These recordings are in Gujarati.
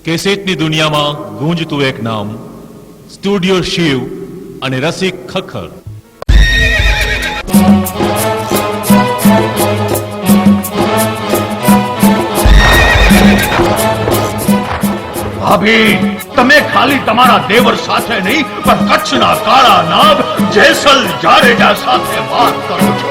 કેસેટની દુનિયામાં ગુંજતું એક નામ, સ્ટુડિયો શિવ અને રસિક ખખર. ભાભી, તમે ખાલી તમારા દેવર સાથે નહીં પણ કચ્છના કાળા નાગ જેસલ જાડેજા સાથે વાત કરો છો.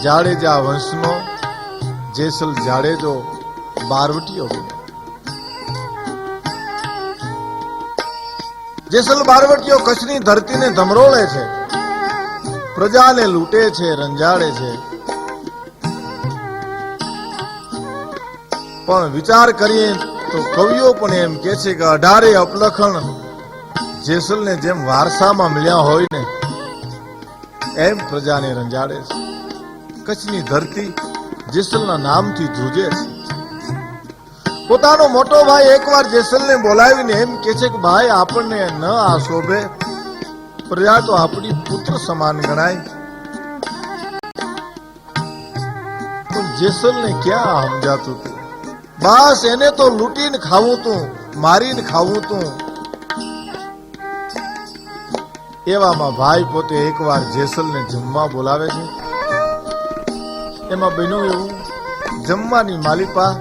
જાડેજા વંશનો જેસલ જાડેજો બારવટીયો બન્યો. જેસલ બારવટીયો કચ્છની ધરતીને ધમરોળે છે, પ્રજાને લૂંટે છે, રંજાડે છે. પણ વિચાર કરીએ તો કવિઓ પણ એમ કે છે કે 18 અપલખણ જેસલને જેમ વારસામાં મળ્યા હોય ને એમ પ્રજાને રંજાડે છે. કચ્છની ધરતી જેસલના નામથી ધ્રુજે છે. પોતાનો મોટો ભાઈ એકવાર જેસલને બોલાવીને એમ કે છે કે ભાઈ, આપણને ન આ શોભે, પ્રજા તો આપણી પુત્ર સમાન ગણાય. પણ જેસલને ક્યાં સમજાતું હતું? બસ એને તો લૂંટીને ખાવું તું, મારીને ખાવું તું. એવામાં ભાઈ પોતે એકવાર જેસલને જમવા બોલાવે છે. એમાં બન્યું એવું, જમવાની માલિપા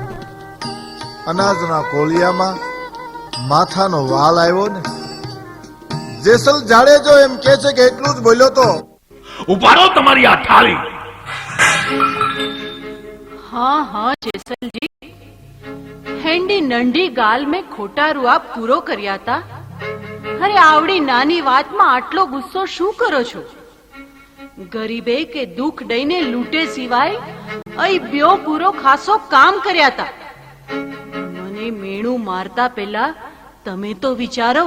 અનાજના કોળિયામાં માથાનો વાલ આવ્યો ને જેસલ જાડેજો એમ કે છે કે એટલું જ બોલ્યો તો, ઉપાડો તમારી આ થાળી. हाँ हाँ जेसलजी, हेंडी नंढी गाल में खोटा रुआब पूरो कर्या था. अरे आवड़ी नानी वात में आटलो गुस्सो शू करो छो? गरीबे के दुख दईने लूटे सिवाय अई ब्यो पूरो खासो काम कर्या था. मने मेणू मारता पेला तमे तो विचारो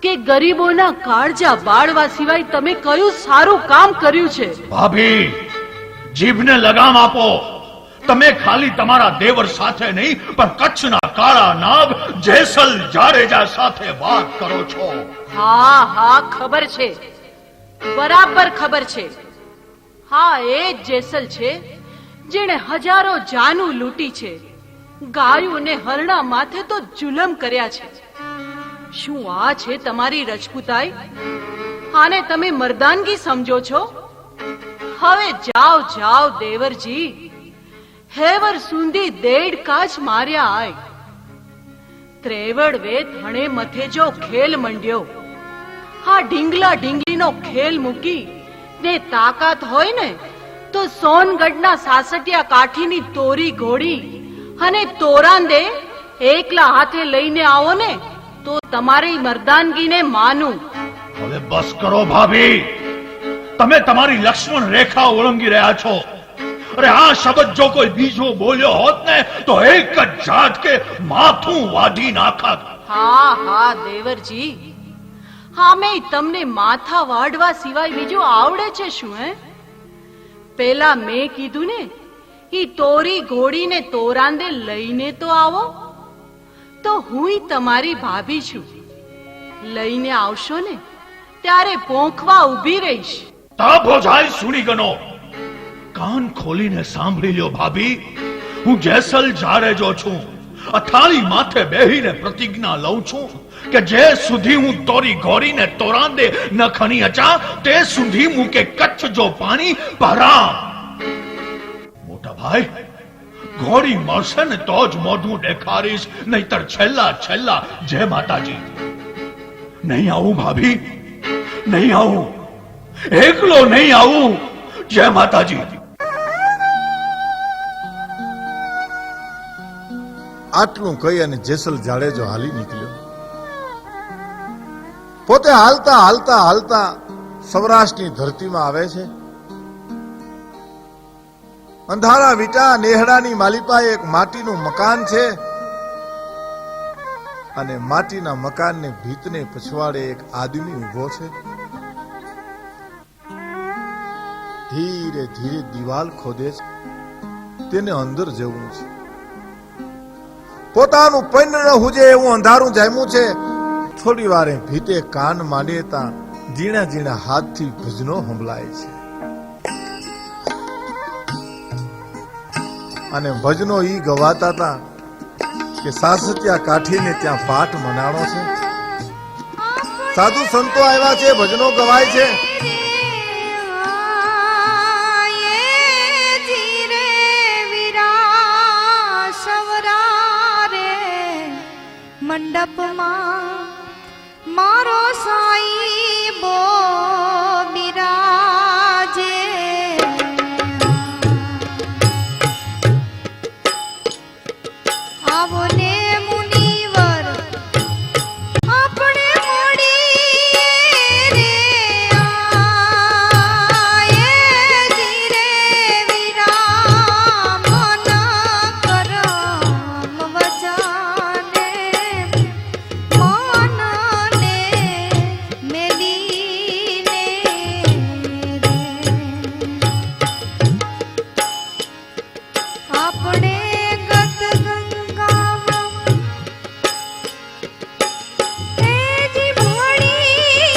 કે ગરીબોના કાળજા બાળવા સિવાય તમે કયું સારું કામ કર્યું છે? ભાભી, જીભને લગામ આપો. તમે ખાલી તમારા દેવર સાથે નહીં પણ કચ્છના કાળા નાગ જેસલ જાડેજા સાથે વાત કરો છો. હા હા, ખબર છે, બરાબર ખબર છે. હા, એ જ જેસલ છે જેણે હજારો જાનું લૂંટી છે, ગાયું ને હરણા માથે તો જુલમ કર્યા છે. શું આ છે તમારી રજપૂતાઈ? આને તમે મર્દાનગી સમજો છો? હવે જાઓ જાઓ દેવરજી, હેવર સુંદી દેડ કાચ માર્યા આય. ત્રેવડ વેત હણે મથે જો ખેલ મંડ્યો. હા, ઢીંગલા ઢીંગલીનો ખેલ મૂકી ને તાકાત હોય ને તો સોનગઢના સાસટિયા કાઠીની તોરી ઘોડી અને તોરાંદે એકલા હાથે લઈને આવો ને તો તમારી મર્દાનગીને માનું. હવે બસ કરો ભાભી, તમે તમારી લક્ષ્મણ રેખા ઓળંગી રહ્યા છો. અરે આ શબ્દ જો કોઈ બીજો બોલ્યો હોત ને તો એક જ ઝાટકે માથું વાઢી નાખત. હા હા દેવરજી, હા, મેં તમને માથા વાઢવા સિવાય બીજું આવડે છે શું? પેલા મેં કીધું ને, ઈ તોરી ઘોડીને તોરાંદે લઈને તો આવો. તો હુંય તમારી ભાભી છું, લઈને આવશો ને ત્યારે પોંખવા ઊભી રહીશ. તા ભોજાય સુણી ગનો. કાન ખોલીને સાંભળી લ્યો ભાભી. હું જેસલ જાડેજો છું. અથાળી માથે બેહીને પ્રતિજ્ઞા લઉં છું કે જે સુધી હું તોરી ઘોરીને તોરાંદે ન ખણી અચા તે સુધી મૂકે કચ્છ જો પાણી પહરા. મોટા ભાઈ, ઘોડી મળશે ને તો જ મોઢું દેખાડીશ, નહીતર છેલ્લા છેલ્લા જય માતાજી. નહીં આવું ભાભી, નહીં આવું, એકલો નહીં આવું. જય માતાજી. આટલું કહી અને જેસલ જાડેજો હાલી નીકળ્યો. પોતે હાલતા હાલતા હાલતા સૌરાષ્ટ્રની ધરતીમાં આવે છે. અંધારા વિટા નેહડાની માલિપાએ એક માટીનું મકાન છે અને માટીના મકાનને ભીતને પછવાડે એક આદમી ઉભો છે. ધીરે ધીરે દિવાલ ખોદે છે. તેને અંદર જવું છે. પોતાનું પૈન હુજે એવું અંધારું જામ્યું છે. થોડી વારે ભીતે કાન માંડેતા ઝીણા ઝીણા હાથથી ભજનો સંભળાય છે અને ભજનો ઈ ગવાતા હતા કે સાસત્યા કાઠીને ત્યાં પાઠ મનાણો છે. સાધુ સંતો આવ્યા છે, ભજનો ગવાય છે. મંડપમાં મારો સાઈ બો બિરાજે. આવો ને મુનિવર આપણે મોડી રે આયે ધીરે વિરામ ન કરમ વચાને માનને મેલીને રે. આપણે ગત ગંગામાં તેજી ભળી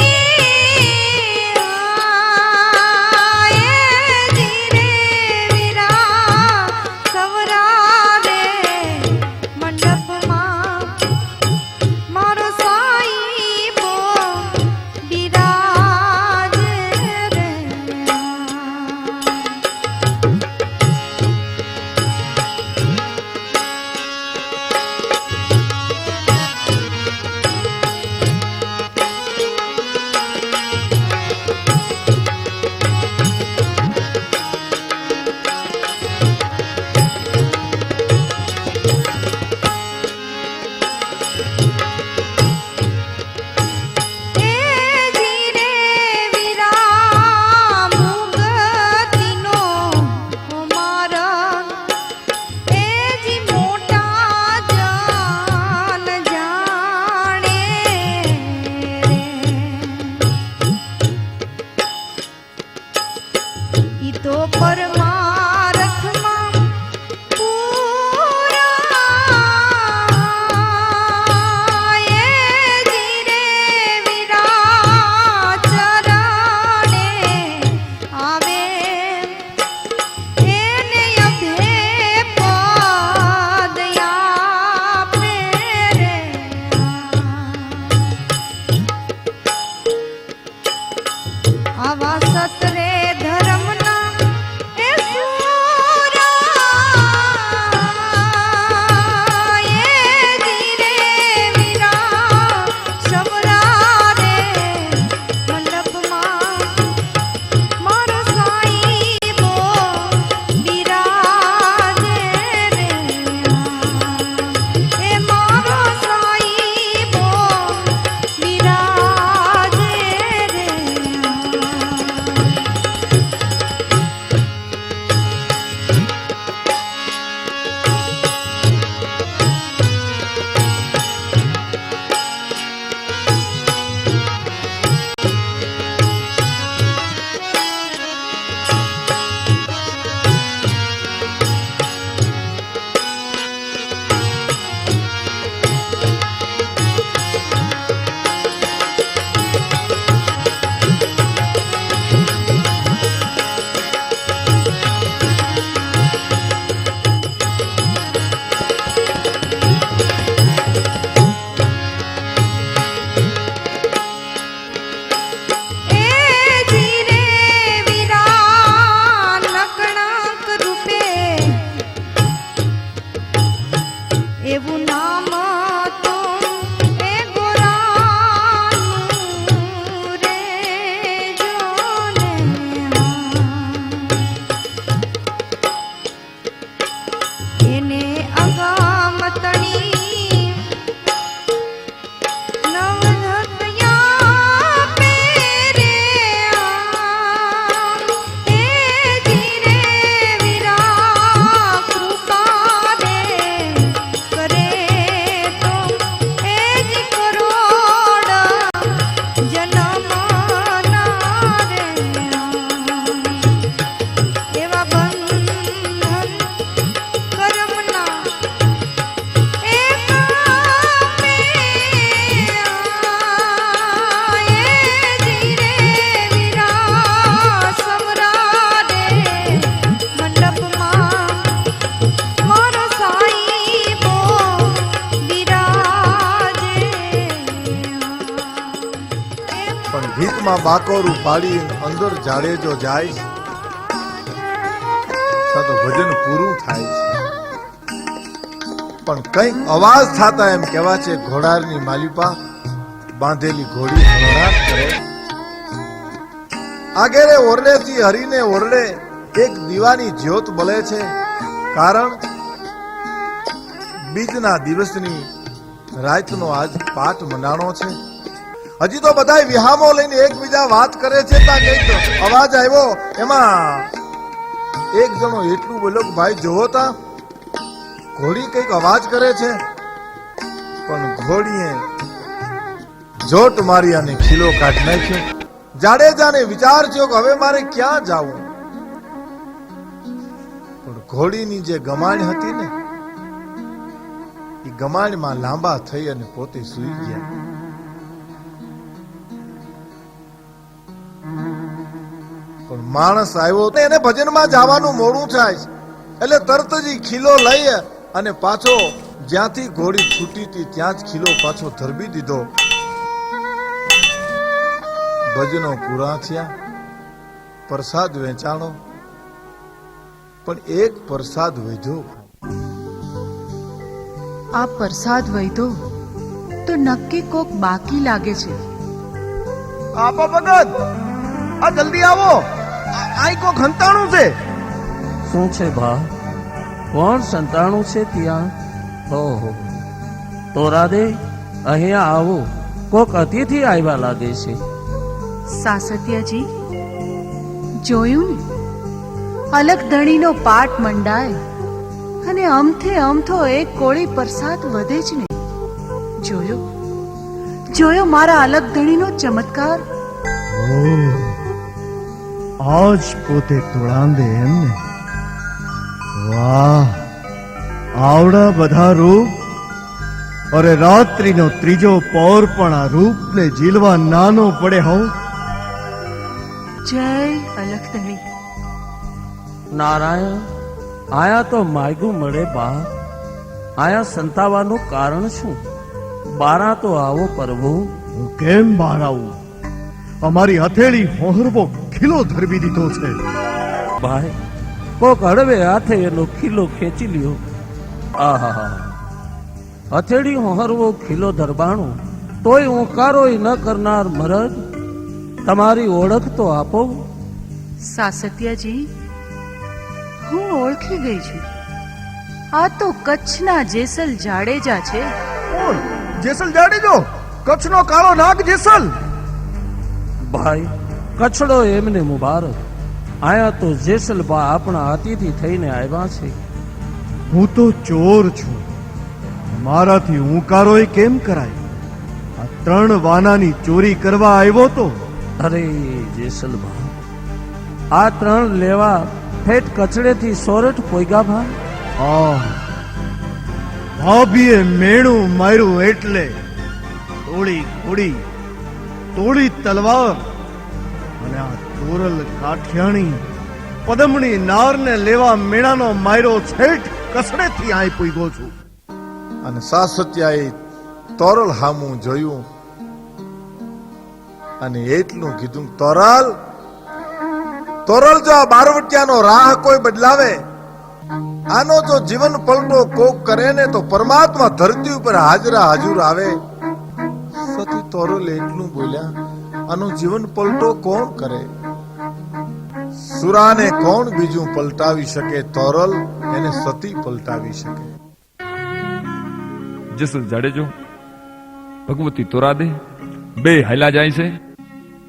આયે ધીરે વિરા સવરારે મંડપમાં મારો સાઈ બો બિરાજે રે. હાથમાં બાકોરું પાડી અંદર જાડેજો જાય છે, તો ભજન પૂરું થાય છે. પણ કઈક અવાજ થતા એમ કહેવા છે, ઘોડાની માલિપા બાંધેલી ઘોડી હળહળાટ કરે. આગેરે ઓરડેથી હરીને ઓરડે એક દીવાની જ્યોત બળે છે. કારણ બીજના દિવસની રાતનો આજ પાઠ મનાણો છે. હજી તો બધા વિહામો લઈને એકબીજા વાત કરે છે. ત્યાં કઈક અવાજ આવ્યો, એમાં એક જણો એટલું બોલ્યો કે ભાઈ જોવો તા ઘોડી કઈક અવાજ કરે છે. પણ ઘોડીએ જોટ મારી અને ખીલો કાઢી નાખ્યો. જાડેજાને વિચાર થયો કે હવે મારે ક્યાં જાવું. પણ ઘોડીની જે ગમાણ હતી ને, એ ગમાણમાં લાંબા થઈ અને પોતે સૂઈ ગયા. પણ માણસ આવ્યો ને એને ભજનમાં જવાનું મોડું થાય એટલે તરત જ ખીલો લઈ અને પાછો જ્યાંથી ઘોડી છૂટી હતી ત્યાં જ ખીલો પાછો ધરબી દીધો. ભજનો પૂરા થયા, પ્રસાદ વેચાણો, પણ એક પ્રસાદ વધ્યો. આ પ્રસાદ વૈધો તો નક્કી કોક બાકી લાગે છે. આપો ભગત, આ જલ્દી આવો, આઈ કોક હંતાણું છે. શું છે ભા? કોણ સંતાણું છે ત્યાં? ઓહો, તો રાધે અહીંયા આવો, કોક અતિથિ આવ્યા લાગે છે. સાસત્યાજી, જોયું ને, અલગ ધણીનો પાટ મંડાય અને અમથે અમથો એક કોળી પ્રસાદ વધે જ ને. જોયો જોયો મારા અલગ ધણીનો ચમત્કાર. આજ પોતે તોળાંદે એમને. વાહ, આવડા બધા રૂપ, અરે રાત્રિનો ત્રીજો પહોર પણ આ રૂપને ઝીલવા નાનો પડે. હો જય અલગ ધણી. નારાયણ, આયા તો માગ્યું મળે બા. આયા સંતાવાનું કારણ શું? બારા તો આવો પ્રભુ. હું કેમ બહાર આવું? અમારી હથેળી હોહરવો ખીલો ધરબી દીધો છે. ભાઈ, કોક હળવે હાથે એનો ખીલો ખેંચી લ્યો. આહા, હથેળી હોહરવો ખીલો ધરબાણો તોય ઉકારોય ન કરનાર મરદ, તમારી ઓળખ તો આપો. સાસત્યાજી, હું ઓળખી ગઈ છું. આ તો કચ્છના જેસલ જાડેજા છે. કોણ? જેસલ જાડેજો? કચ્છનો કાળો નાગ જેસલ? ભાઈ, કચ્છડો એમને મુબારક. આયા તો જેસલબા આપણા અતિથિ થઈને આવ્યા છે. હું તો ચોર છું, મારાથી ઊંકારોય કેમ કરાય? આ 3 વાનાની ચોરી કરવા આવ્યો તો. અરે જેસલબા, આ 3 લેવા ઠેઠ કચડેથી સોરઠ પોઈગા ભાઈ. ભાભીએ મેણું માર્યું એટલે તોડી ઘોડી, તોડી તલવાર, અને આ તોરલ કાઠિયાણી પદમણી નારને લેવા મેણાનો માર્યો છેઠ કસડેથી આઈ પૂગ્યો છું. અને સાસત્યાએ તોરલ હામું જોયું અને એટલું કીધું, તોરલ, તોરલ, જો આ બારવટિયાનો રાહ કોઈ બદલાવે, આનો જો જીવન પલટો કોક કરે ને તો પરમાત્મા ધરતી ઉપર હાજરા હાજુર આવે. સતી તોરલ એટલું બોલ્યા, આનો જીવન પલટો કોણ કરે? સુરાને કોણ બીજું પલટાવી શકે? તોરલ એને સતી પલટાવી શકે. જેસલ જાડેજો, ભગવતી તોરાદે બે હાલ્યા જાય છે.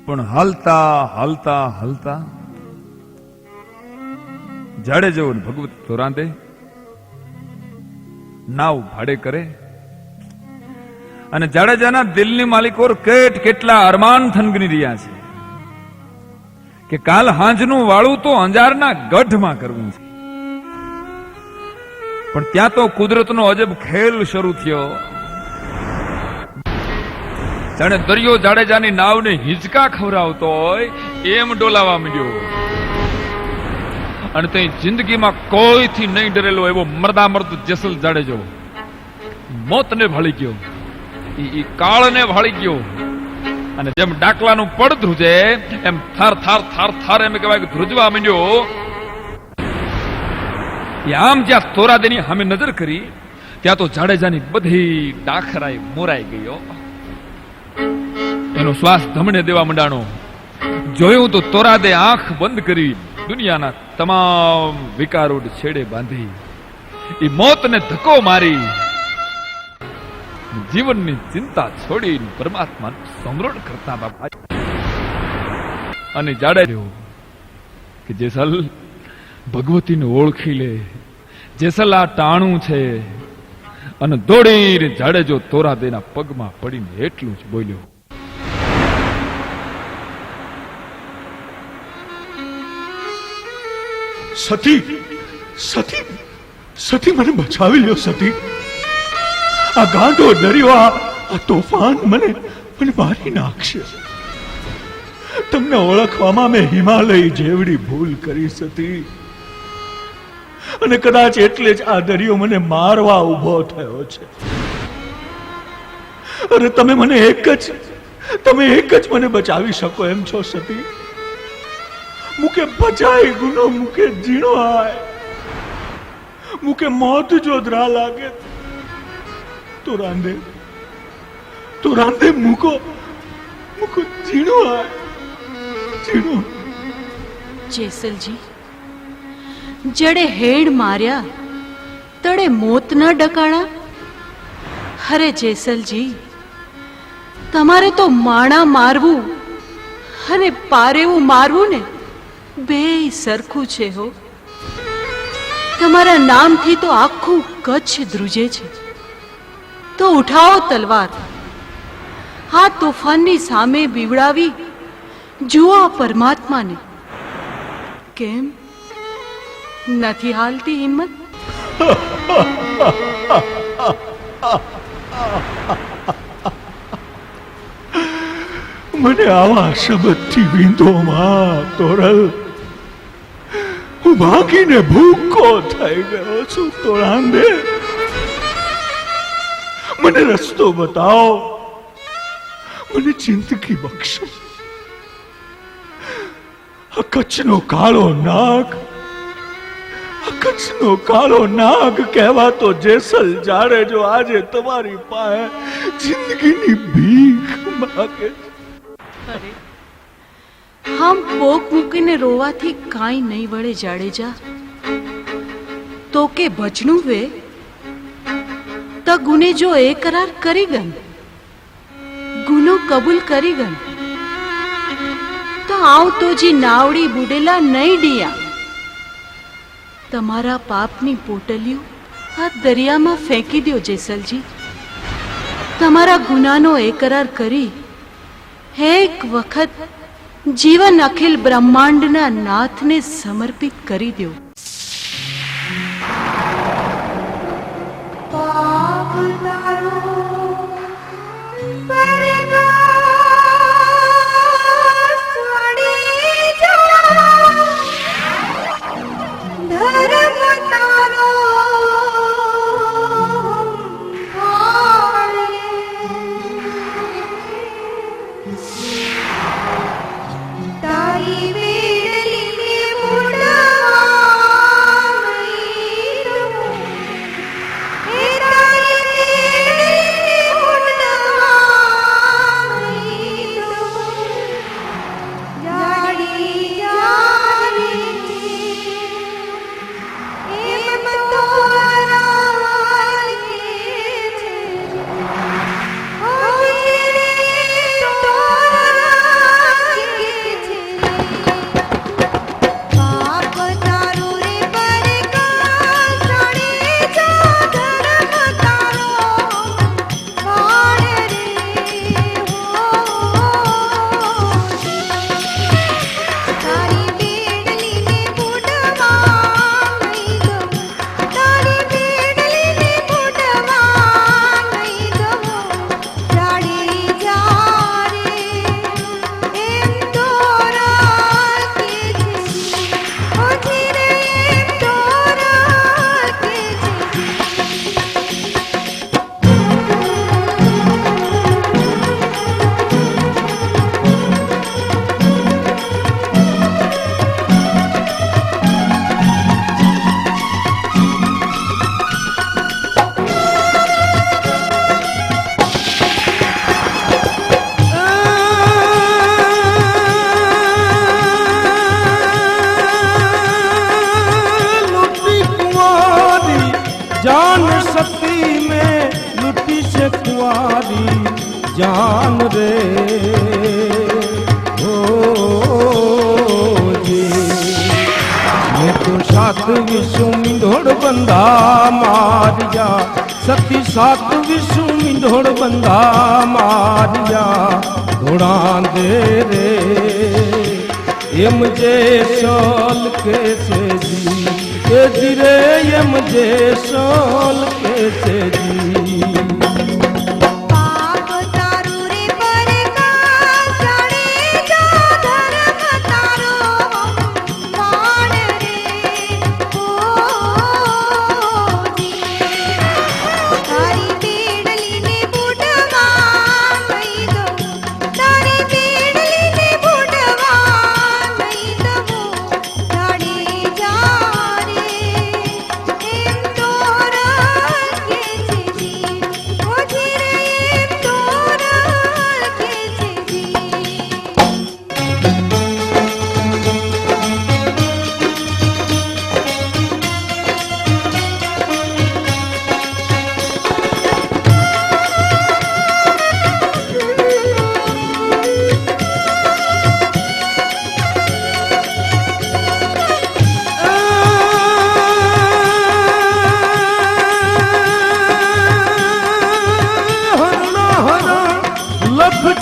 પણ હાલતા હાલતા હાલતા જાડેજો અને ભગવતી તોરાદે નાવ ભાડે કરે. અને જાડેજાના દિલની માલિકો કેટલા અરમાન થનગની રહ્યા છે કે કાલ હાંજનું વાળું તો અંજારના ગઢમાં કરવું છે. પણ ત્યાં તો કુદરતનો અજબ ખેલ શરૂ થયો. જાણે દરિયો જાડેજાની નાવને હિંચકા ખવડાવતો હોય એમ ડોલાવા માંડ્યો. અને તે જિંદગીમાં કોઈથી નહીં ડરેલો એવો મર્દામર્દ જેસલ જાડેજો મોતને ભાળી ગયો, ઈ કાળને ભાળી ગયો. અને જેમ ડાકલાનું પડ ધ્રુજે એમ થાર થાર થાર થાર એમ કહેવાય કે ધ્રુજવા માંડ્યો. આમ જ્યાં તોરાદેની સામે નજર કરી ત્યાં તો જાડેજાની બધી ડાખરાઈ મોરાઈ ગયો. એનો શ્વાસ ધમણે દેવા માંડાણો. જોયું તો તોરાદે આંખ બંધ કરી દુનિયાના તમામ વિકારોડ છેડે બાંધી એ મોતને ધક્કો મારી જીવનની ચિંતા છોડી પરમાત્માનું સમરણ કરતા બાબા. અને જાડે કે જેસલ ભગવતીને ઓળખી લે, જેસલ આ ટાણું છે. અને દોડીને જાડેજો તોરાદેના પગમાં પડીને એટલું જ બોલ્યો, સતી સતી સતી મને બચાવી લ્યો સતી. આ ગાંડો દરિયો, આ તોફાન મને મારી નાખશે. તમને ઓળખવામાં મેં હિમાલય જેવડી ભૂલ કરી સતી. અને કદાચ એટલે જ આ દરિયો મને મારવા ઉભો થયો છે. અરે તમે એક જ મને બચાવી શકો એમ છો સતી. મુકે બચાઈ ગુનો મુકે જીણો આય, મુકે મોત જો ધરા લાગે તો રાંધે મુકો જીણો આય જીણો. જેસલજી, જડે હેડ માર્યા તડે મોત ન ડકાણા. અરે જેસલજી, તમારે તો માણા મારવું અને પારેવું મારવું ને બેય સરખું છે હો. તમારા નામથી તો આખું કચ્છ ધ્રુજે છે. તો ઉઠાવો તલવાર, આ તોફાનની સામે બીવડાવી જુઓ આ પરમાત્માને. કેમ નથી હાલતી હિંમત? મને આવા શબ્દથી વીંધો માં તોરલ. હું ભાગીને ભૂકો થઈ ગયો છું. તોરાંદે, મને રસ્તો બતાવો, મને જિંદગી બક્ષો. આ કચ્છનો કાળો નાગ કહેવાતો જેસલ જાડેજો આજે તમારી પાસે જિંદગીની ભીખ માગે. અરે, આમ પોક મૂકીને રોવાથી કાંઈ નહીં વળે જાડેજા. તો કે ભજનું વે તો ગુને જો એ કરાર કરી ગન, ગુનો કબૂલ કરી ગન, તો આવ તો જી નાવડી બુડેલા નહીં ડિયા. તમારા પાપની પોટલીઓ આ દરિયામાં ફેંકી દો જેસલજી. તમારા ગુનાનો એકરાર કરી એક વખત જીવન અખિલ બ્રહ્માંડના નાથને સમર્પિત કરી દો. પાપ તારો તારી વેડલીને મોઢા जान सती में लुटी से कुआरी जान रे जी मैं तो सात विश्व मिंढोड़ बंधा मारिया सती सात विश्व मिंढोड़ बंधा मारिया घोड़ा दे रे ये मुझे सोल कैसे जी रे ये मुझे सोल कैसे जी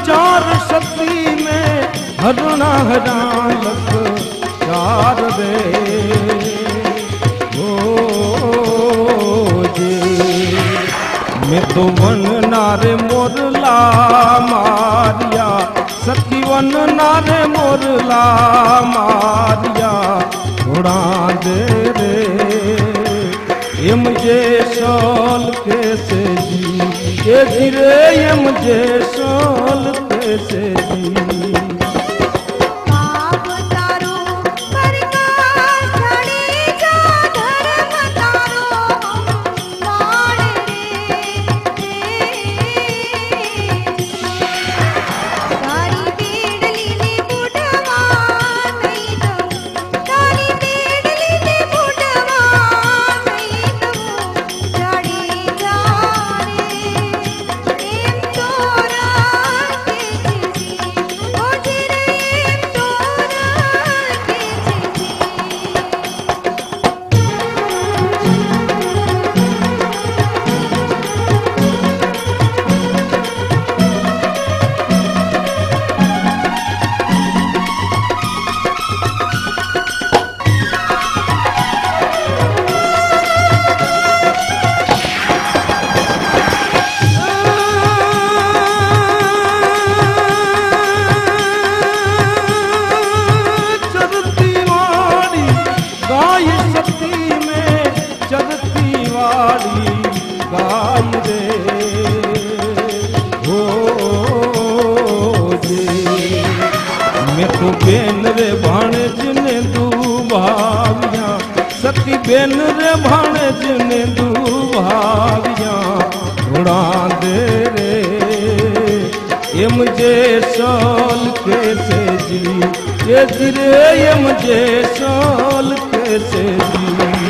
चार सती में हरना हरा लख चार रे जी मैं तो वन नारे मोरला मारिया सखी वन नारे मोरला मारिया घोड़ा दे रे ये मुझे सोल कैसे जी ये धीरे ये मुझे सोल कैसे जी बेन रे भाणेज ने दू भाविया सती बेन रे भाणेज ने दू भाविया घोड़ा दे रे ये मुझे सोल कैसे जी ये रे ये मुझे सोल कैसे जी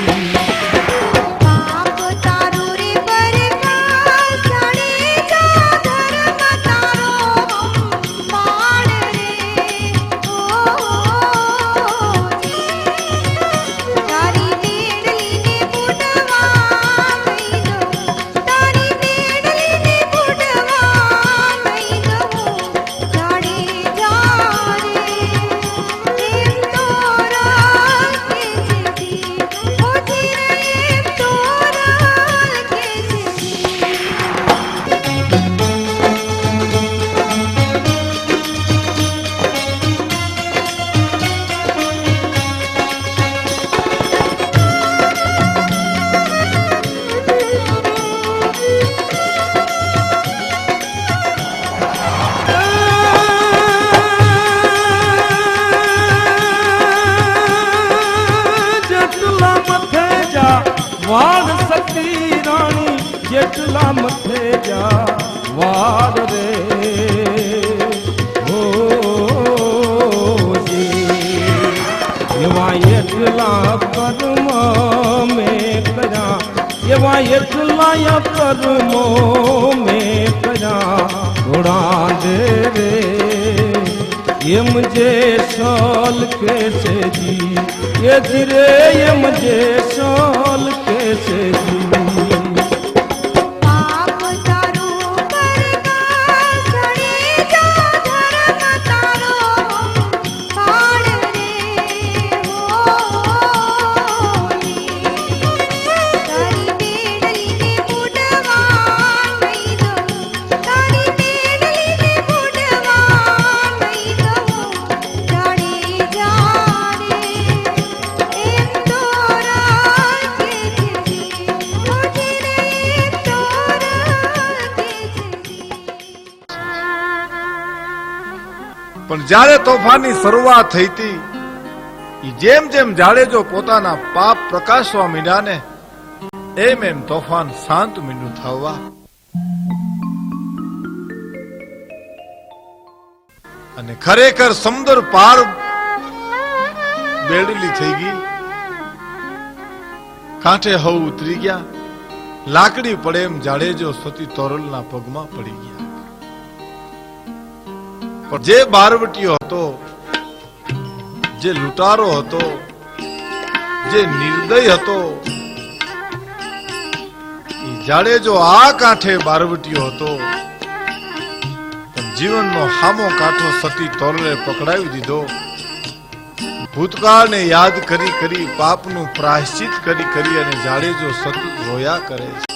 वार सती रानी जेटला मथे जा वार रे हो जी येवा येटला कर्म में करा येवा એવા એટલા કર્મો મેં કર્યા ઘોડા દે રે એમ જે સલ કે છે જી એ ધીરે એમ જે સલ કે છે જી પાપ તારું કરતા સડી જા ધર્મ તારો પાડ રે તારી બેડલીને બુડવા નહીં દઉં તારી બેડલીને બુડવા નહીં દઉં જાડે જા રે એમ તો રાખે છે મુજે રે એમ તો રાખે છે પણ જ્યારે તોફાનની શરૂઆત થઈ હતી ઈ જેમ જેમ જાડેજો પોતાના પાપ પ્રકાશવા મીંડ્યા ને એમ એમ તોફાન શાંત મીંડું થવા અને ખરેખર સમુદ્ર પાર બેડલી થઈ ગઈ કાંઠે હવ ઉતરી ગયા લાકડી પડે એમ જાડેજો સતી તોરલના પગમાં પડી ગયા પણ જે બારવટીયો હતો જે લૂંટારો હતો જે નિર્દય હતો ઈ જાડેજો આ કાંઠે બારવટીયો હતો પણ જીવનનો હામો કાંઠો સતી તોરલે પકડાવી દીધો ભૂતકાળને યાદ કરી કરી પાપનું પ્રાયશ્ચિત કરી કરી અને જાડેજો સતત રોયા કરે છે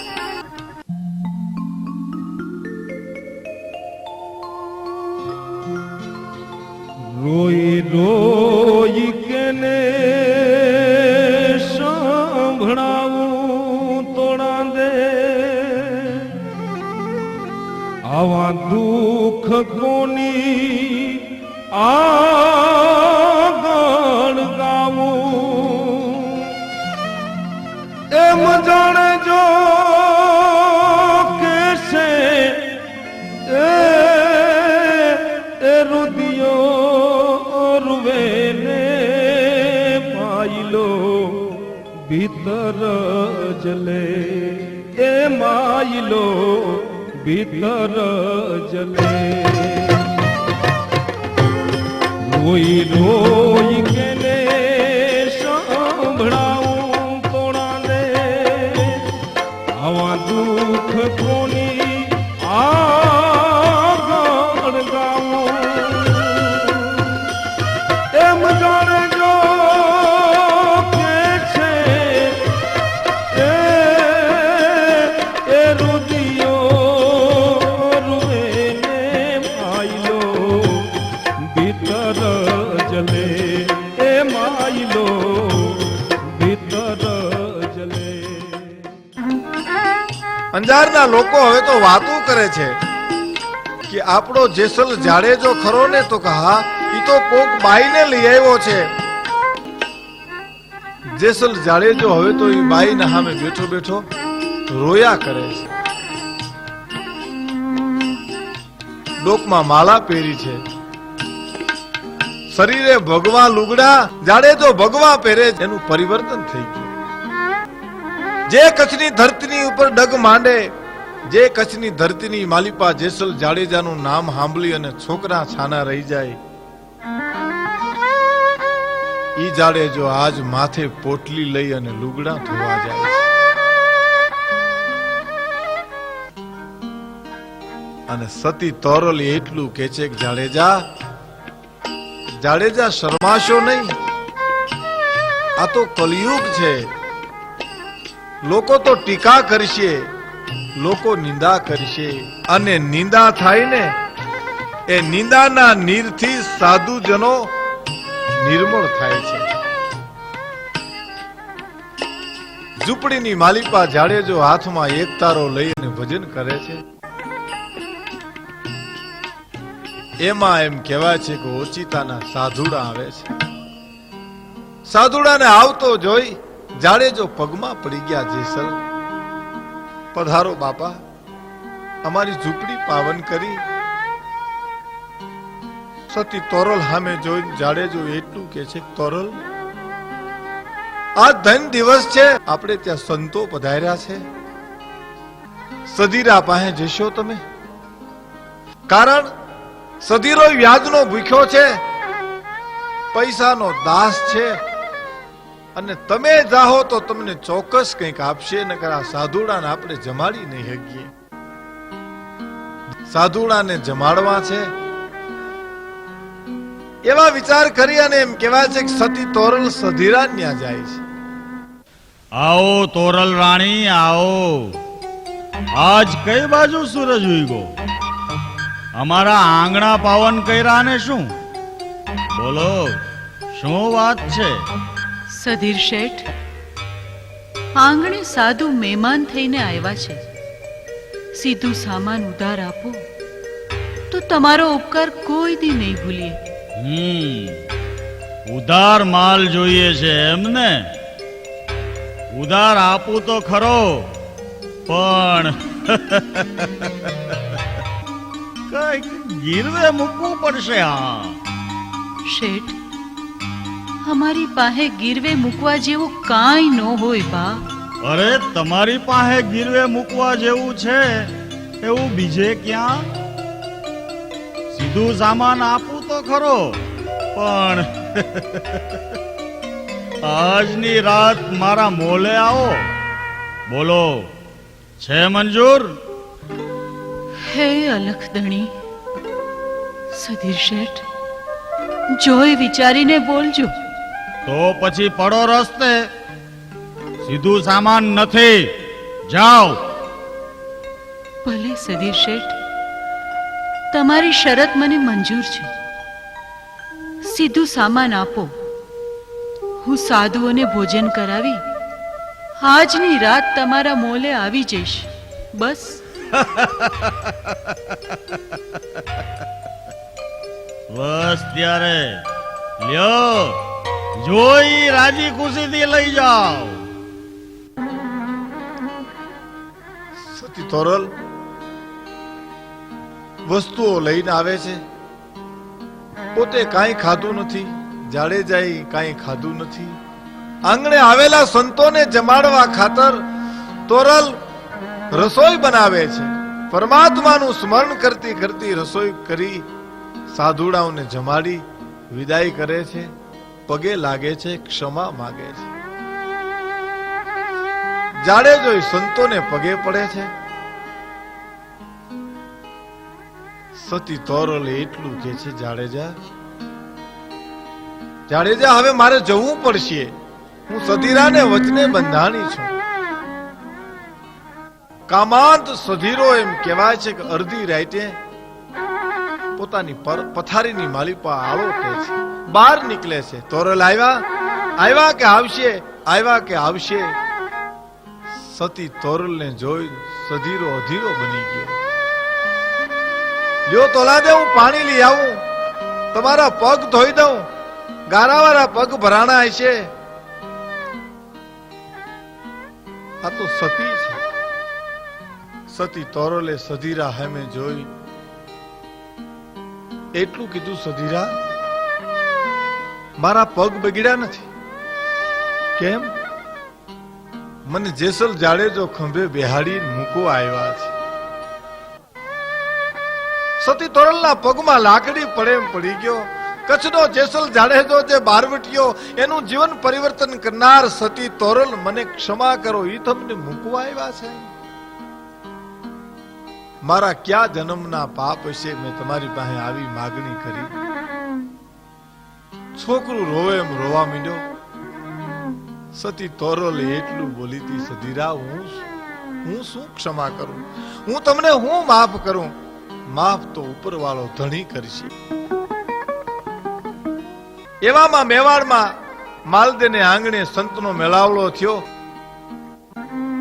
રોઈ રોઈ કેને સંભળાવું તોડા દે આવા દુઃખ કોની આગળ ગાવું એમ જાણે જો કેસે એ રુદિયો રૂવેને પાયલો ભીતર જલે એ માયલો ભીતર જલે રોઈ રોઈ કેને સંભળાવું તોડા દે આવા દુઃખ કોની આગળ ગાવું એમ જાણે જો કે છે એ રુદિયો રૂવેને માયલો ભીતર જલે એ માયલો ભીતર જલે અંજારના લોકો હવે તો વાતો કરે છે કે આપણો જેસલ જાડેજો ખરો ને તો કહા ઈ તો કોક બાઈને લઈ આવ્યો છે જેસલ જાડેજો હવે તો ઈ બાઈના સામે બેઠો બેઠો રોયા કરે છે ડોકમાં માળા પહેરી છે શરીરે ભગવા લુગડા જાડેજો ભગવા પહેરે એનું પરિવર્તન થઈ ગયું જે કચ્છની ધરતીની ઉપર ડગ માંડે જે કચ્છની ધરતીની માલિપા જેસલ જાડેજાનું નામ સાંભળી અને છોકરા છાના રહી જાય ઈ જાડેજો આજ માથે પોટલી લઈ અને લુગડા ધોવા જાય છે અને સતી તોરલ એટલું કે છે કે જાડેજા શરમાશો નહીં આ તો કલયુગ છે લોકો તો ટીકા કરશે લોકો નિંદા કરશે અને નિંદા થાય ને એ નિંદાના નીરથી સાધુજનો નિર્મળ થાય છે ઝૂંપડીની માલિપા જાડેજો હાથમાં એક તારો લઈને ભજન કરે છે એમાં એમ કહેવાય છે કે ઓચિતાના સાધુડા આવે છે સાધુડાને આવતો જોઈ જાડેજો પગમાં પડી ગયા જેસલ પધારો બાપા અમારી ઝૂંપડી પાવન કરી સતી તોરલ સામે જોઈ જાડેજો એટલું કે છે તોરલ આ ધન દિવસ છે આપણે ત્યાં સંતો પધાર્યા છે સધીરા પાસે જશો તમે? કારણ સધીરો વ્યાજનો ભૂખ્યો છે, પૈસાનો દાસ છે, અને તમે જાહો તો તમને ચોક્કસ કંઈક આપશે, નકર આ સાધુડાને આપણે જમાડી નહીં શકીએ. સાધુડાને જમાડવા છે એવા વિચાર કરી અને એમ કહેવાય છે કે સતી તોરલ સધીરા ત્યાં જાય છે. આવો તોરલ રાણી આવો. આજ કઈ બાજુ સૂરજ ઉગ્યો? અમારા આંગણા પાવન કર્યા ને શું? બોલો, શું વાત છે? સધીર શેઠ, આંગણે સાધુ મહેમાન થઈને આવ્યા છે. સીધું સામાન ઉધાર આપો તો તમારો ઉપકાર કોઈ દી નહીં ભૂલીએ. ઉધાર માલ જોઈએ છે એમને? ઉધાર આપું તો ખરો, પણ કઈક ગીરવે મૂકવું પડશે. હા શેઠ, અમારી પાસે ગીરવે મૂકવા જેવું કાંઈ ન હોય બા. અરે તમારી પાસે ગીરવે મૂકવા જેવું છે એવું બીજે ક્યાં? સીધું સામાન આપું તો ખરો, પણ આજની રાત મારા મોલે આવો. બોલો, છે મંજૂર? હે અલખધણી, સધીર શેઠ, જોઈ વિચારીને બોલજો. તો પછી પડો રસ્તે. સીધું સામાન નથી, જાઓ. ભલે સધીર શેઠ, તમારી શરત મને મંજૂર છે. સીધું સામાન આપો, હું સાધુઓને ભોજન કરાવી આજની રાત તમારા મોલે આવી જઈશ. બસ. બસ ત્યારે લ્યો, જોઈ રાજી ખુશીથી લઈ જાઓ. સતી તોરલ વસ્તુઓ લઈને આવે છે, પોતે કાંઈ ખાધું નથી, જાડેજાએ કાંઈ ખાધું નથી. આંગણે આવેલા સંતોને જમાડવા ખાતર તોરલ રસોઈ બનાવે છે. પરમાત્માનું સ્મરણ કરતી કરતી રસોઈ કરી સાધુડાઓને જમાડી વિદાય કરે છે, પગે લાગે છે, ક્ષમા માગે છે. જાડેજો સંતોને પગે પડે છે. સતી તોરલ એટલું કે છે, જાડેજા હવે મારે જવું પડશે. હું સધીરાને વચને બંધાણી છું. કામાંત સધીરો એમ કહેવાય છે કે અડધી રાતે પોતાની પથારીની માલિપા આળોટે છે, બહાર નીકળે છે. તોરલ આવ્યા કે આવશે, આવ્યા કે આવશે. સતી તોરલને જોઈ સધીરો અધીરો બની ગયો. લ્યો તોલા દે, હું પાણી લઈ આવું, તમારા પગ ધોઈ દઉં, ગારાવાળા પગ ભરાણા છે. આ તો સતી છે. સતી તોરલે સધીરા સામે જોઈ એટલું કીધું, સધીરા મારા પગ બગડ્યા નથી. કેમ? મને જેસલ જાડેજો ખંભે બેહાડી મૂકો આવ્યા છે. સતી તોરલના પગમાં લાકડી પડે એમ પડી ગયો. કચ્છનો જેસલ જાડેજો જે બારવટીયો, એનું જીવન પરિવર્તન કરનાર સતી તોરલ, મને ક્ષમા કરો, ઈ તમને મૂકવા આવ્યા છે. મારા ક્યાં જન્મના પાપ હશે મેં તમારી પાસે આવી માગણી કરી? છોકરું રોવે એમ રોવા માંડ્યો. સતી તોરલ એટલું બોલી હતી, સધીરા હું શું ક્ષમા કરું? હું તમને હું માફ કરું? માફ તો ઉપરવાળો ધણી કરશે. એવામાં મેવાડમાં માલદેને આંગણે સંતનો મેળાવડો થયો.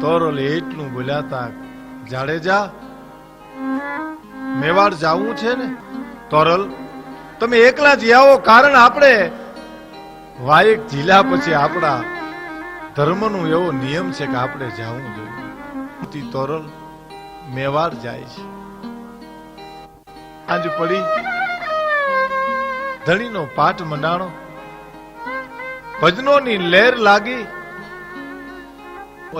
તોરલ એટલું બોલ્યા હતા, જાડેજા મેવાડ જાવું છે ને? તોરલ તમે એકલા જ આવો, કારણ આપણે વાયક જીલ્યા પછી આપણા ધર્મનો એવો નિયમ છે કે આપણે જાવું જોઈએ. તોરલ મેવાડ જાય છે. આજ પડી ધણીનો પાઠ મંડાણો, ભજનોની લહેર લાગી.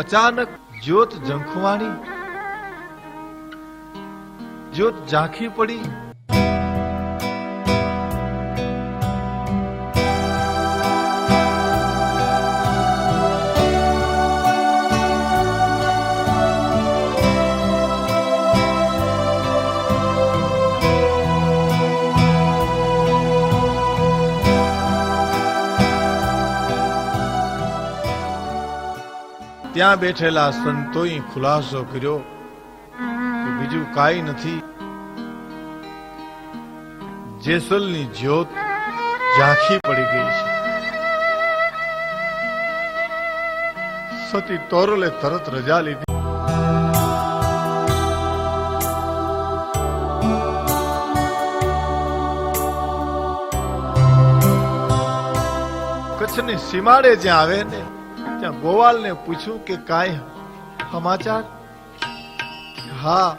અચાનક જ્યોત ઝંખવાણી જ્યોત ઝાંખી પડી. ત્યાં બેઠેલા સંતોએ ખુલાસો કર્યો કે બીજું કાંઈ નથી, જેસલની જ્યોત ઝાંખી પડી ગઈ છે. સતી તોરલે તરત રજા લીધી. કચ્છની સીમાડે જ્યાં આવે ને ત્યાં ગોવાલને પૂછ્યું કે કાંઈ સમાચાર? હા,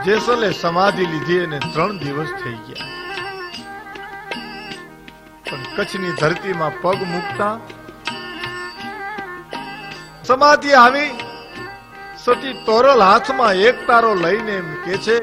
જેસલે સમાધિ લીધી અને 3 દિવસ થઈ ગયા, પણ કચ્છની ધરતીમાં પગ મૂકતા સમાધિ આવી. સતી તોરલ હાથમાં એક તારો લઈને એમ કે છે,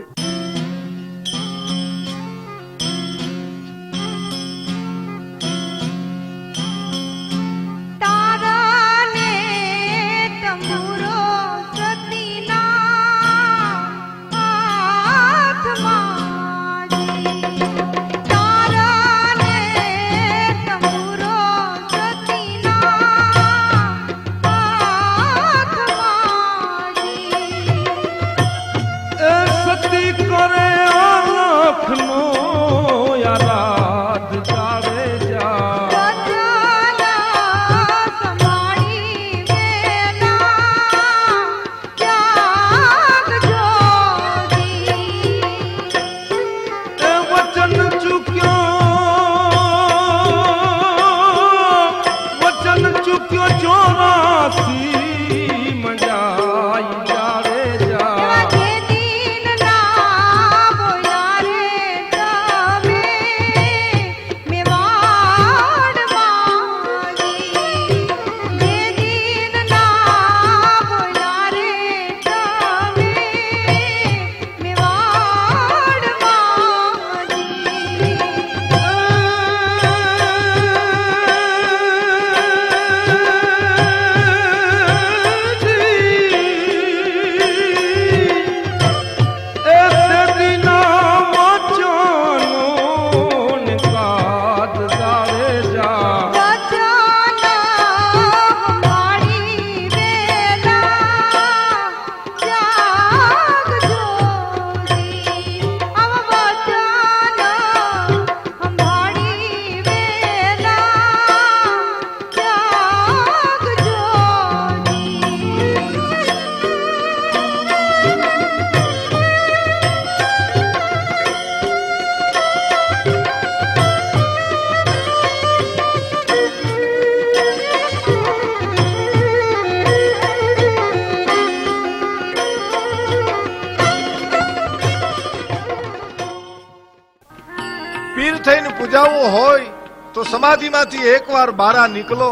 પીર થઈને પૂજાવું હોય તો સમાધિમાંથી એકવાર બારા નીકળો.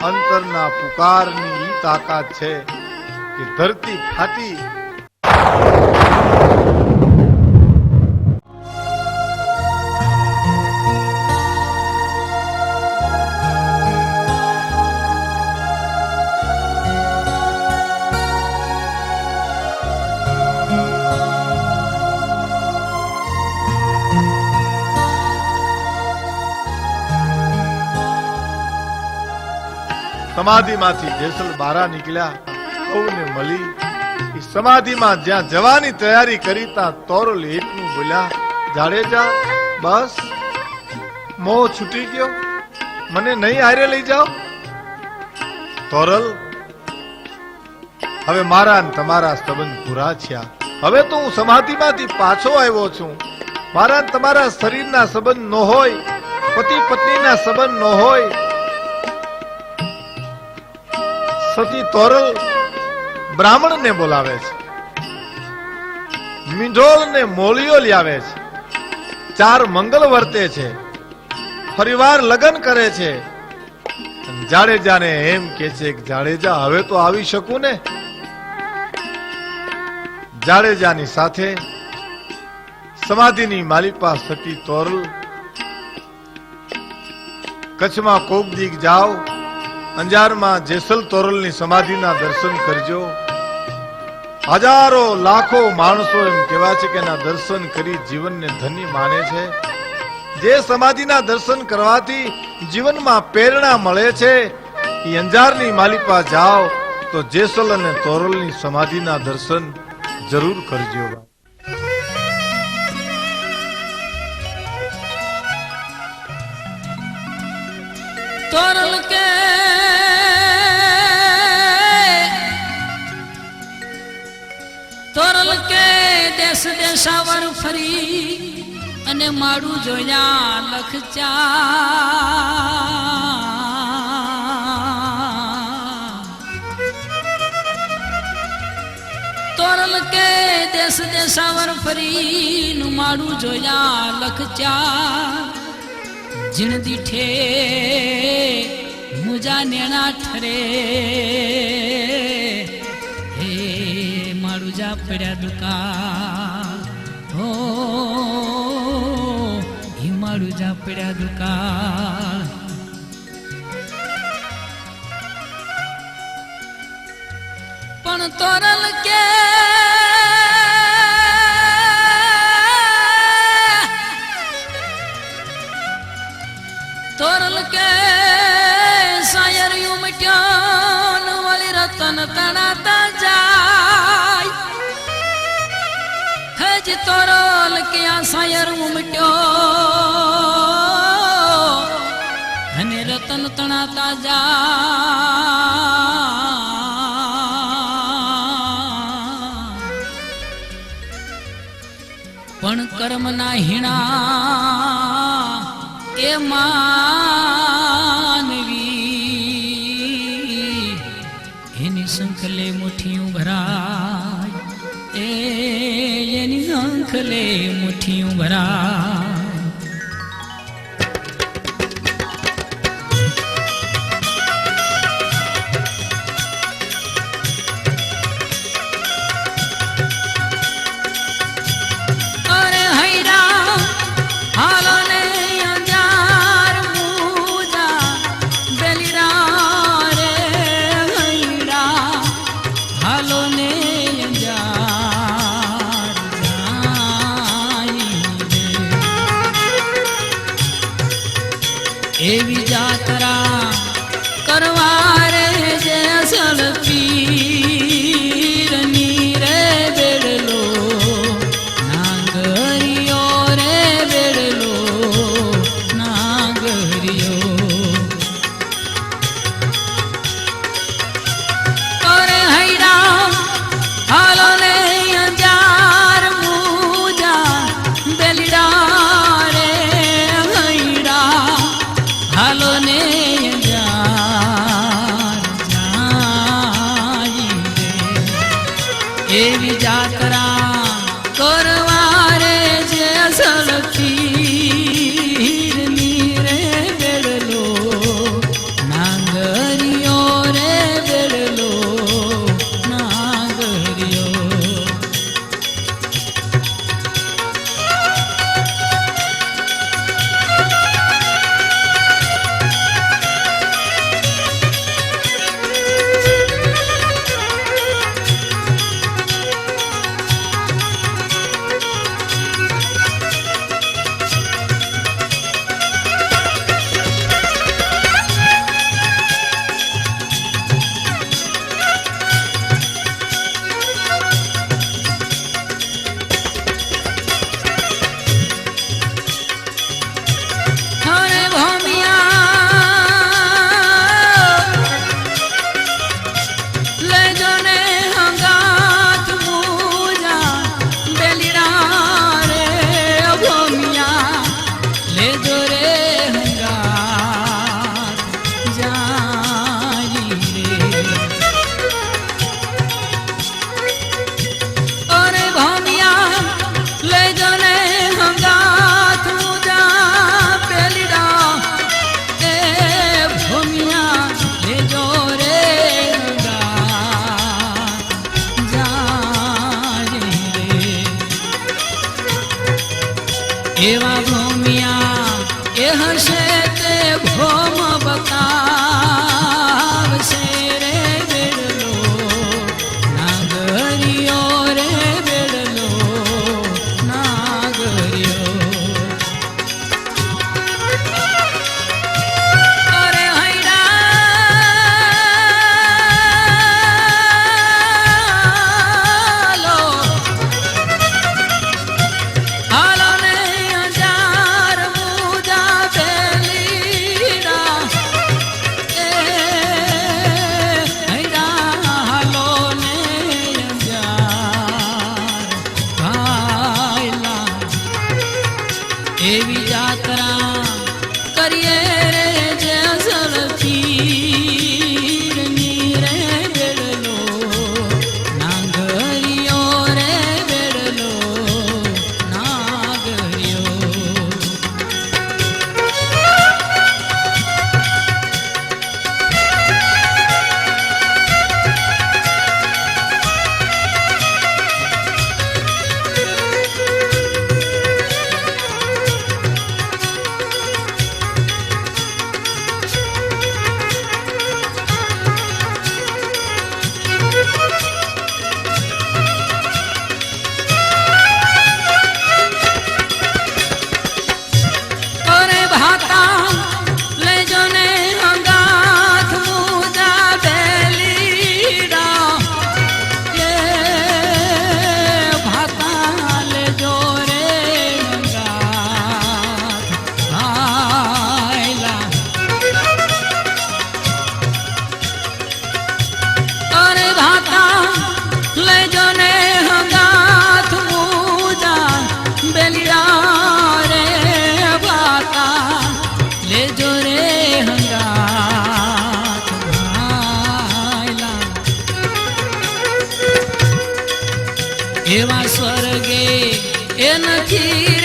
અંતરના પુકારની ઈ તાકાત છે કે ધરતી ફાટી સમાધિમાંથી જેસલ બારા નીકળ્યા, સૌને મળી. સમાધિમાં જ્યાં જવાની તૈયારી કરી ત્યાં તોરલ એટલું બોલ્યા, જાડેજા બસ મોહ છૂટી ગયો, મને નહીં હારે લઈ જાઓ. તોરલ, હવે મારા અને તમારા સંબંધ પૂરા થયા. હવે તો હું સમાધિમાંથી પાછો આવ્યો છું. મારા અને તમારા શરીરના સંબંધ ન હોય, પતિ પત્નીના સંબંધ ન હોય. સતી તોરલ બ્રાહ્મણ ને બોલાવે છે, મીંઢોળ ને મોલિયો લાવે છે, 4 મંગલ વર્તે છે, ફરીવાર લગ્ન કરે છે. જાડેજાને એમ કે છે કે જાડેજા હવે તો આવી શકું ને. જાડેજાની સાથે સમાધિની માલિપા સતી તોરલ. કચ્છમાં કોક દીક જાઓ, અંજારમાં જેસલ તોરલની સમાધિના દર્શન કરજો. હજારો લાખો માણસો એમ કહેવાય છે કે એના દર્શન કરી જીવનને ધન્ય માને છે. જે સમાધિના દર્શન કરવાથી જીવનમાં પ્રેરણા મળે છે, એ અંજારની માલિપા જાઓ તો જેસલ અને તોરલની સમાધિના દર્શન જરૂર કરજો. તોરલ કે દેશ દેશાવર ફરી અને માડું જોયા લખચા. તોરલ કે દેશ દેશાવર ફરી નું માડું જોયા લખચા. જીણ દીઠે મુજા નેણા ઠરે હે મારું જા પડ્યા દુકા હો હી મારું જા પડ્યા દુકા. પણ તોરલ કે તોરલ કે સાયરિયું મટ્યાન વાલી રતન તણાતા જાય. હજ તોરલ કે આ સાયરું મટ્યો અને રતન તણાતા જાય. પણ કર્મના હીણા એ માનવી એની સંખલે મુઠ્ઠીયું ભરાય. એની સંખલે મુઠ્ઠીયું ભરાય. અરે હૈરા હાલો ને અંજાર મુજા બેલીરા રે હૈરા હાલો ને અંજાર જાય રે. એવી જાત્રા કરવા રે જે અસલ પીરની રે બેડલો નાગરિયો રે બેડલો નાગરિયો. અરે હૈરા હાલો ને અંજાર મુજા બેલીડા રે હૈરા હાલો ને અંજાર જાય રે. એવી જાત્રા કરવા રે જે અસલ પીરની રે બેડલો નાગરિયો રે બેડલો નાગરિયો. એવા ભૂમિયા એ હશે તે ભોમ બતાવશે રે બેડલો નાગરિયો રે બેડલો નાગરિયો અરે હૈડા હાલો ને અંજાર મુજા બેલીડા એ હૈડા હાલો ને અંજાર ભાઈલા એવી જાત્રા કરીએ રે જે અસલથી રે બેડલો નાગરિયો રે બેડલો નાગરિયો અરે ભાતા લેજો ને અંગાથ મુજા બેલીડા એ ભાતા લેજો રે અંગાથ ભાઈલા અરે ભાતા લેજો ને અંગાથ મુજા બેલીડા રે ભાતા લેજો રે હંગાથ ભાઈલા એવા સ્વર્ગે એ નથી